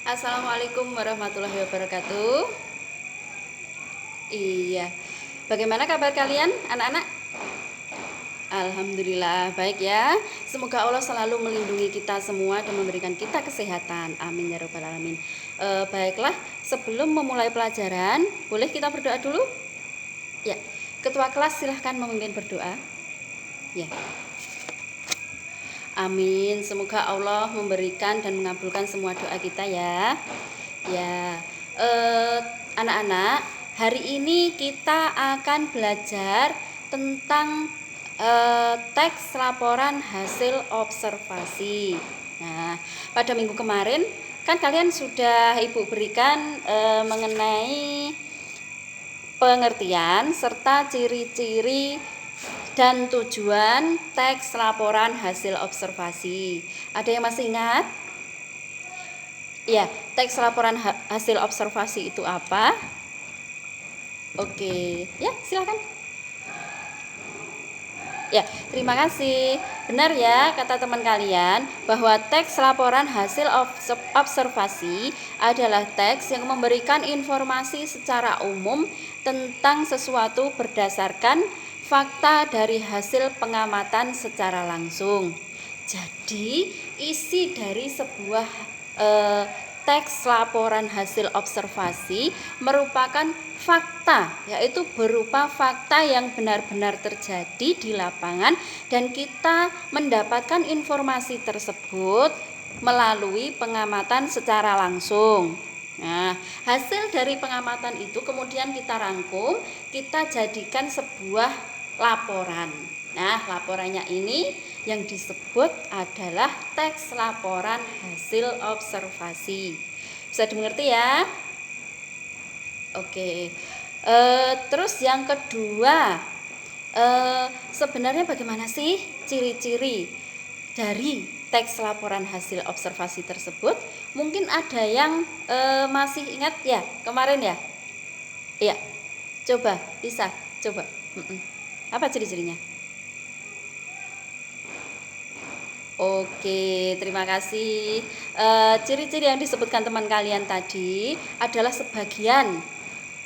Assalamualaikum warahmatullahi wabarakatuh. Iya, bagaimana kabar kalian anak-anak? Alhamdulillah baik ya. Semoga Allah selalu melindungi kita semua dan memberikan kita kesehatan. Amin ya rabbal alamin. Baiklah, sebelum memulai pelajaran, boleh kita berdoa dulu? Ya, ketua kelas silahkan memimpin berdoa. Ya. Amin. Semoga Allah memberikan dan mengabulkan semua doa kita ya. Ya, anak-anak, hari ini kita akan belajar tentang teks laporan hasil observasi. Nah, pada minggu kemarin kan kalian sudah Ibu berikan mengenai pengertian serta ciri-ciri dan tujuan teks laporan hasil observasi. Ada yang masih ingat? Ya, teks laporan hasil observasi itu apa? Oke, ya silakan. Ya, terima kasih. Benar ya kata teman kalian bahwa teks laporan hasil observasi adalah teks yang memberikan informasi secara umum tentang sesuatu berdasarkan fakta dari hasil pengamatan secara langsung. Jadi, isi dari sebuah teks laporan hasil observasi merupakan fakta, yaitu berupa fakta yang benar-benar terjadi di lapangan dan kita mendapatkan informasi tersebut melalui pengamatan secara langsung. Nah, hasil dari pengamatan itu kemudian kita rangkum, kita jadikan sebuah laporan. Nah, laporannya ini yang disebut adalah teks laporan hasil observasi. Bisa dimengerti ya? Oke. Terus yang kedua, sebenarnya bagaimana sih ciri-ciri dari teks laporan hasil observasi tersebut? Mungkin ada yang masih ingat ya kemarin ya? Iya. Coba, bisa, coba. Apa ciri-cirinya? Oke, terima kasih. Ciri-ciri yang disebutkan teman kalian tadi adalah sebagian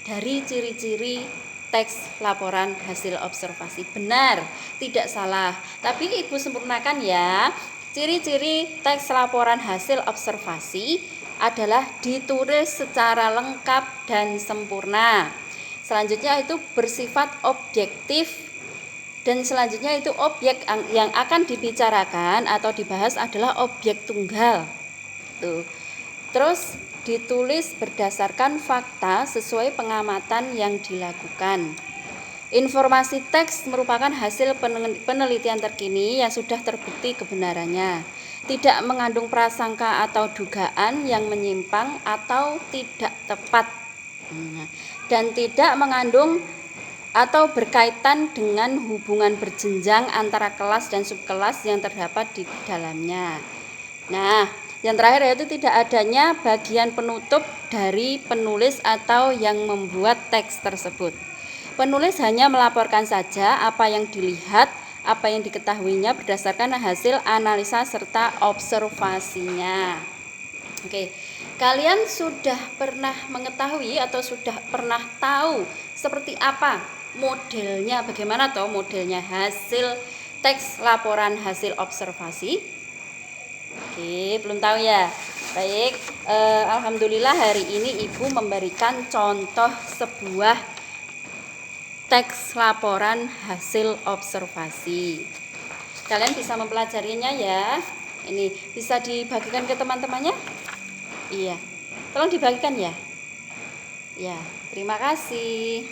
dari ciri-ciri teks laporan hasil observasi. Benar, tidak salah. Tapi Ibu sempurnakan ya. Ciri-ciri teks laporan hasil observasi adalah ditulis secara lengkap dan sempurna. Selanjutnya itu bersifat objektif. Dan selanjutnya itu objek yang akan dibicarakan atau dibahas adalah objek tunggal. Tuh. Terus ditulis berdasarkan fakta sesuai pengamatan yang dilakukan. Informasi teks merupakan hasil penelitian terkini yang sudah terbukti kebenarannya. Tidak mengandung prasangka atau dugaan yang menyimpang atau tidak tepat. Dan tidak mengandung atau berkaitan dengan hubungan berjenjang antara kelas dan subkelas yang terdapat di dalamnya. Nah, yang terakhir yaitu tidak adanya bagian penutup dari penulis atau yang membuat teks tersebut. Penulis hanya melaporkan saja apa yang dilihat, apa yang diketahuinya berdasarkan hasil analisa serta observasinya. Oke, kalian sudah pernah mengetahui atau sudah pernah tahu seperti apa modelnya, bagaimana toh modelnya hasil teks laporan hasil observasi? Oke, belum tahu ya. Baik, alhamdulillah hari ini Ibu memberikan contoh sebuah teks laporan hasil observasi. Kalian bisa mempelajarinya ya. Ini bisa dibagikan ke teman-temannya? Iya, tolong dibagikan ya. Ya, terima kasih.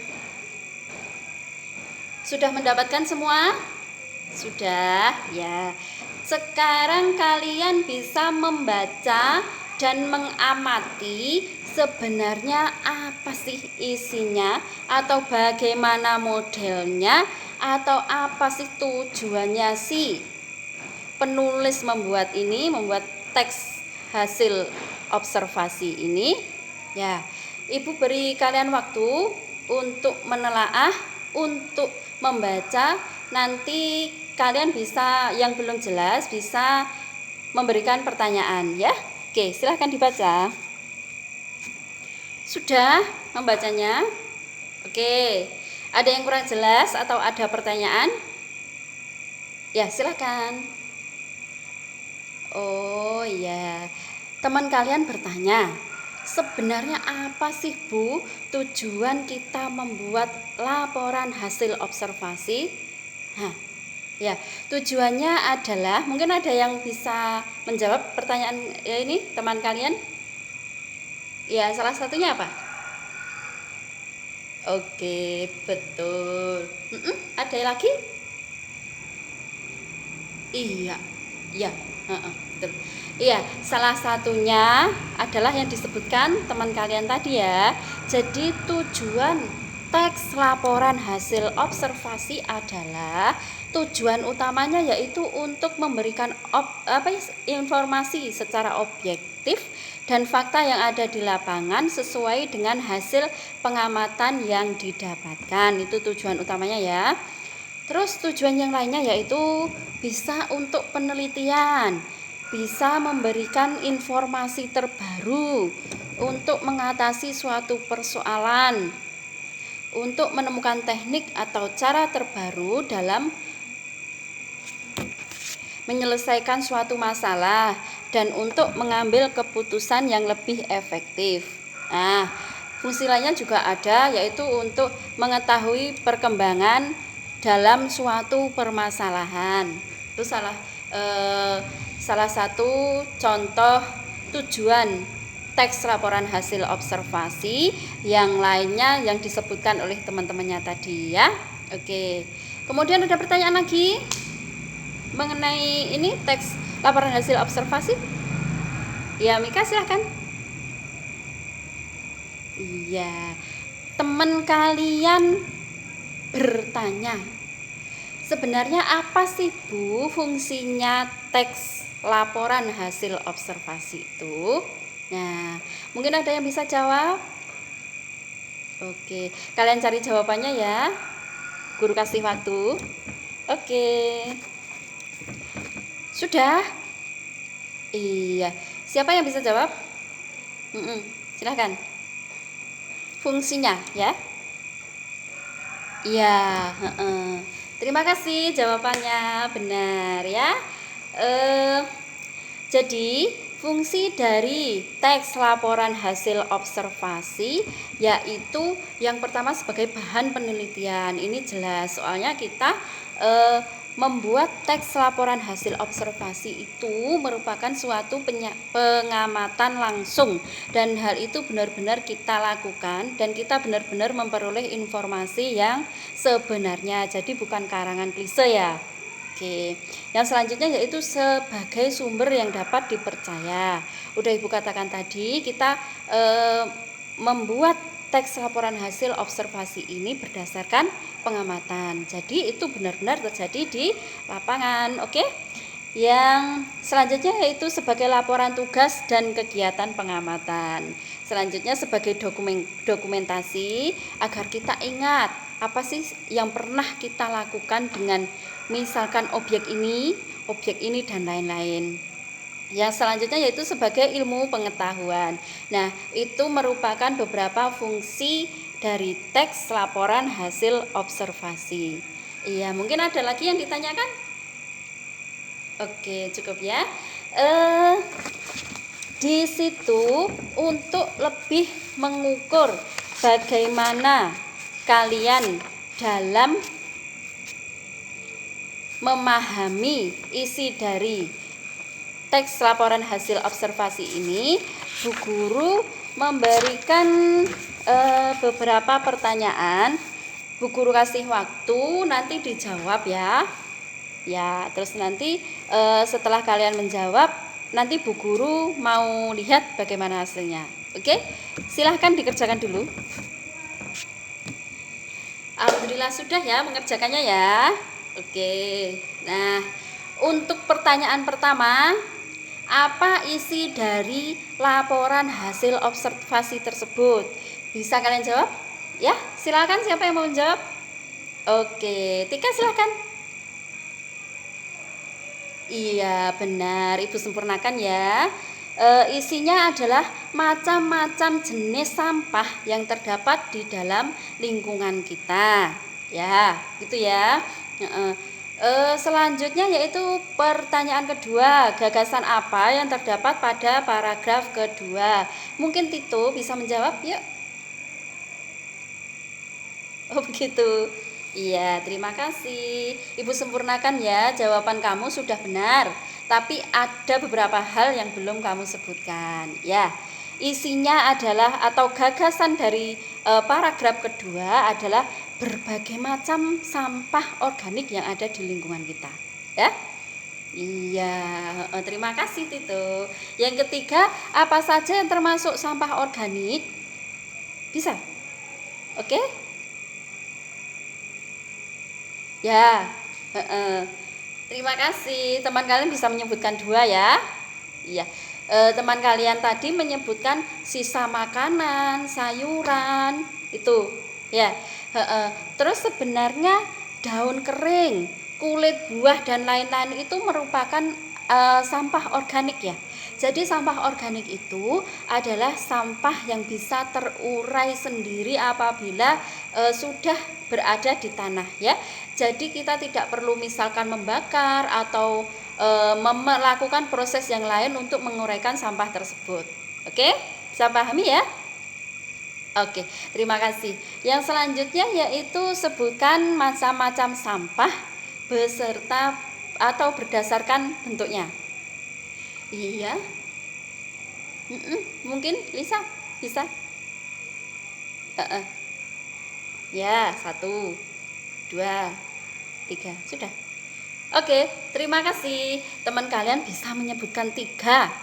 Sudah mendapatkan semua? Sudah, ya. Sekarang kalian bisa membaca dan mengamati sebenarnya apa sih isinya atau bagaimana modelnya atau apa sih tujuannya sih penulis membuat teks hasil observasi ini. Ya, Ibu beri kalian waktu untuk menelaah, untuk membaca. Nanti kalian bisa, yang belum jelas bisa memberikan pertanyaan ya. Oke, silahkan dibaca. Sudah membacanya? Oke. Ada yang kurang jelas atau ada pertanyaan? Ya, silakan. Oh iya. Teman kalian bertanya, sebenarnya apa sih Bu tujuan kita membuat laporan hasil observasi? Nah, ya, tujuannya adalah mungkin ada yang bisa menjawab pertanyaan ya ini teman kalian? Ya, salah satunya apa? Oke, betul. Ada lagi? Iya, iya, heeh, betul. Iya, salah satunya adalah yang disebutkan teman kalian tadi ya. Jadi tujuan teks laporan hasil observasi adalah tujuan utamanya yaitu untuk memberikan informasi secara objektif dan fakta yang ada di lapangan sesuai dengan hasil pengamatan yang didapatkan. Itu tujuan utamanya ya. Terus tujuan yang lainnya yaitu bisa untuk penelitian, bisa memberikan informasi terbaru untuk mengatasi suatu persoalan, untuk menemukan teknik atau cara terbaru dalam menyelesaikan suatu masalah dan untuk mengambil keputusan yang lebih efektif. Nah, fungsi lainnya juga ada yaitu untuk mengetahui perkembangan dalam suatu permasalahan. Itu salah satu contoh tujuan teks laporan hasil observasi. Yang lainnya yang disebutkan oleh teman-temannya tadi ya. Oke. Kemudian ada pertanyaan lagi mengenai ini teks laporan hasil observasi? Ya, Mika silahkan. Iya, teman kalian bertanya, sebenarnya apa sih Bu fungsinya teks laporan hasil observasi itu? Nah, mungkin ada yang bisa jawab? Oke, kalian cari jawabannya ya. Guru kasih waktu. Oke. Sudah? Iya. Siapa yang bisa jawab? Silahkan. Fungsinya ya. Iya. Terima kasih jawabannya benar ya. Jadi fungsi dari teks laporan hasil observasi yaitu yang pertama sebagai bahan penelitian. Ini jelas soalnya kita membuat teks laporan hasil observasi itu merupakan suatu pengamatan langsung dan hal itu benar-benar kita lakukan dan kita benar-benar memperoleh informasi yang sebenarnya, jadi bukan karangan klise ya. Oke, yang selanjutnya yaitu sebagai sumber yang dapat dipercaya. Udah Ibu katakan tadi, kita membuat teks laporan hasil observasi ini berdasarkan pengamatan. Jadi itu benar-benar terjadi di lapangan. Oke. Yang selanjutnya yaitu sebagai laporan tugas dan kegiatan pengamatan. Selanjutnya sebagai dokumentasi agar kita ingat apa sih yang pernah kita lakukan dengan misalkan objek ini dan lain-lain. Yang selanjutnya yaitu sebagai ilmu pengetahuan. Nah, itu merupakan beberapa fungsi dari teks laporan hasil observasi. Iya, mungkin ada lagi yang ditanyakan? Oke, cukup ya. Di situ untuk lebih mengukur bagaimana kalian dalam memahami isi dari teks laporan hasil observasi ini, Bu Guru memberikan beberapa pertanyaan. Bu Guru kasih waktu, nanti dijawab ya. Ya, terus nanti setelah kalian menjawab, nanti Bu Guru mau lihat bagaimana hasilnya. Oke, silahkan dikerjakan dulu. Alhamdulillah sudah ya mengerjakannya ya. Oke, nah untuk pertanyaan pertama, apa isi dari laporan hasil observasi tersebut? Bisa kalian jawab? Ya, silakan siapa yang mau menjawab? Oke, Tika silakan. Iya, benar. Ibu sempurnakan ya. Isinya adalah macam-macam jenis sampah yang terdapat di dalam lingkungan kita. Ya, gitu ya. Selanjutnya yaitu pertanyaan kedua, gagasan apa yang terdapat pada paragraf kedua? Mungkin Tito bisa menjawab, yuk. Oh begitu. Iya, terima kasih. Ibu sempurnakan ya, jawaban kamu sudah benar. Tapi ada beberapa hal yang belum kamu sebutkan. Ya, isinya adalah atau gagasan dari paragraf kedua adalah berbagai macam sampah organik yang ada di lingkungan kita. Ya. Iya, terima kasih Tito. Yang ketiga, apa saja yang termasuk sampah organik? Bisa? Oke? Ya, terima kasih. Teman kalian bisa menyebutkan dua ya. Iya, teman kalian tadi menyebutkan sisa makanan, sayuran, itu. Ya, terus sebenarnya daun kering, kulit buah dan lain-lain itu merupakan sampah organik ya. Jadi sampah organik itu adalah sampah yang bisa terurai sendiri apabila sudah berada di tanah ya. Jadi kita tidak perlu misalkan membakar atau melakukan proses yang lain untuk menguraikan sampah tersebut. Oke? Bisa pahami ya? Oke, terima kasih. Yang selanjutnya yaitu sebutkan macam-macam sampah beserta atau berdasarkan bentuknya. Iya. Mungkin Lisa bisa. Ya, 1, 2, 3, sudah. Oke, terima kasih. Teman kalian bisa menyebutkan tiga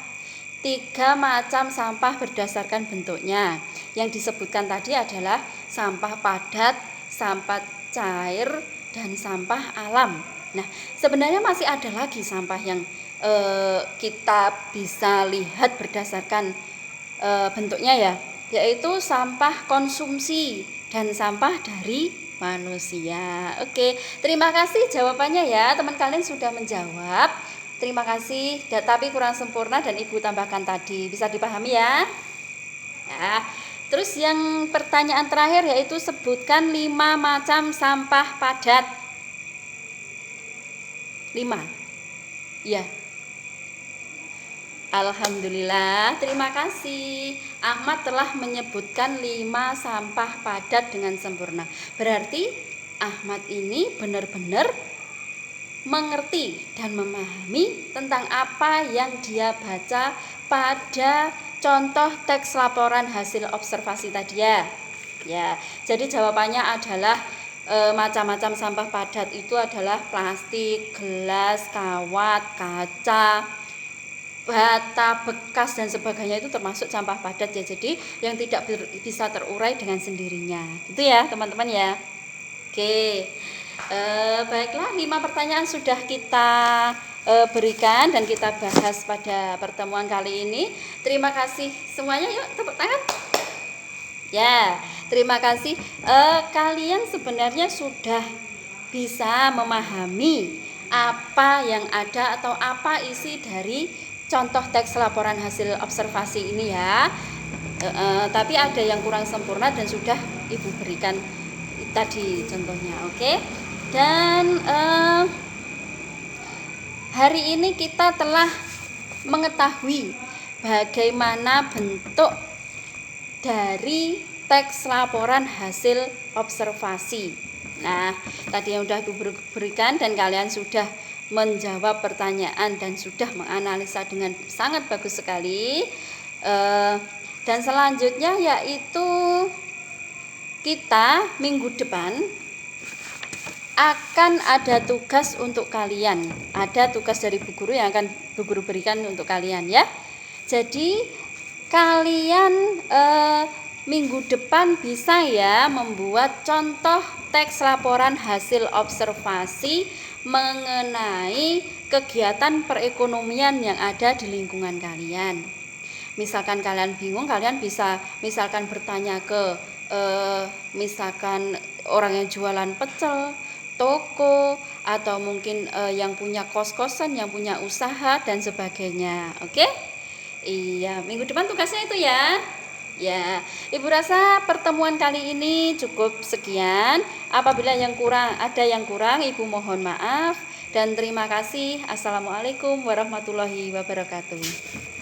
macam sampah berdasarkan bentuknya. Yang disebutkan tadi adalah sampah padat, sampah cair, dan sampah alam. Nah, sebenarnya masih ada lagi sampah yang kita bisa lihat berdasarkan bentuknya ya, yaitu sampah konsumsi dan sampah dari manusia. Oke, terima kasih jawabannya ya. Teman kalian sudah menjawab. Terima kasih, tapi kurang sempurna dan Ibu tambahkan tadi. Bisa dipahami ya? Ya. Terus yang pertanyaan terakhir yaitu sebutkan 5 macam sampah padat. 5. Iya. Alhamdulillah, terima kasih. Ahmad telah menyebutkan 5 sampah padat dengan sempurna. Berarti Ahmad ini benar-benar mengerti dan memahami tentang apa yang dia baca pada contoh teks laporan hasil observasi tadi ya. Ya, jadi jawabannya adalah macam-macam sampah padat itu adalah plastik, gelas, kawat, kaca, bata bekas dan sebagainya itu termasuk sampah padat ya. Jadi yang tidak bisa terurai dengan sendirinya. Gitu ya teman-teman ya. Oke. Baiklah, 5 pertanyaan sudah kita berikan dan kita bahas pada pertemuan kali ini. Terima kasih semuanya, yuk tepuk tangan. Ya, terima kasih. Kalian sebenarnya sudah bisa memahami apa yang ada atau apa isi dari contoh teks laporan hasil observasi ini ya. Tapi ada yang kurang sempurna dan sudah Ibu berikan tadi contohnya. Oke. Dan hari ini kita telah mengetahui bagaimana bentuk dari teks laporan hasil observasi. Nah, tadi yang sudah Ibu berikan dan kalian sudah menjawab pertanyaan dan sudah menganalisa dengan sangat bagus sekali. Dan selanjutnya yaitu kita minggu depan akan ada tugas untuk kalian. Ada tugas dari Bu Guru yang akan Bu Guru berikan untuk kalian ya. Jadi kalian minggu depan bisa ya membuat contoh teks laporan hasil observasi mengenai kegiatan perekonomian yang ada di lingkungan kalian. Misalkan kalian bingung, kalian bisa misalkan bertanya ke misalkan orang yang jualan pecel, toko, atau mungkin yang punya kos-kosan, yang punya usaha dan sebagainya. Oke? Iya, minggu depan tugasnya itu ya. Ya, Ibu rasa pertemuan kali ini cukup sekian. Apabila ada yang kurang, Ibu mohon maaf dan terima kasih. Assalamualaikum warahmatullahi wabarakatuh.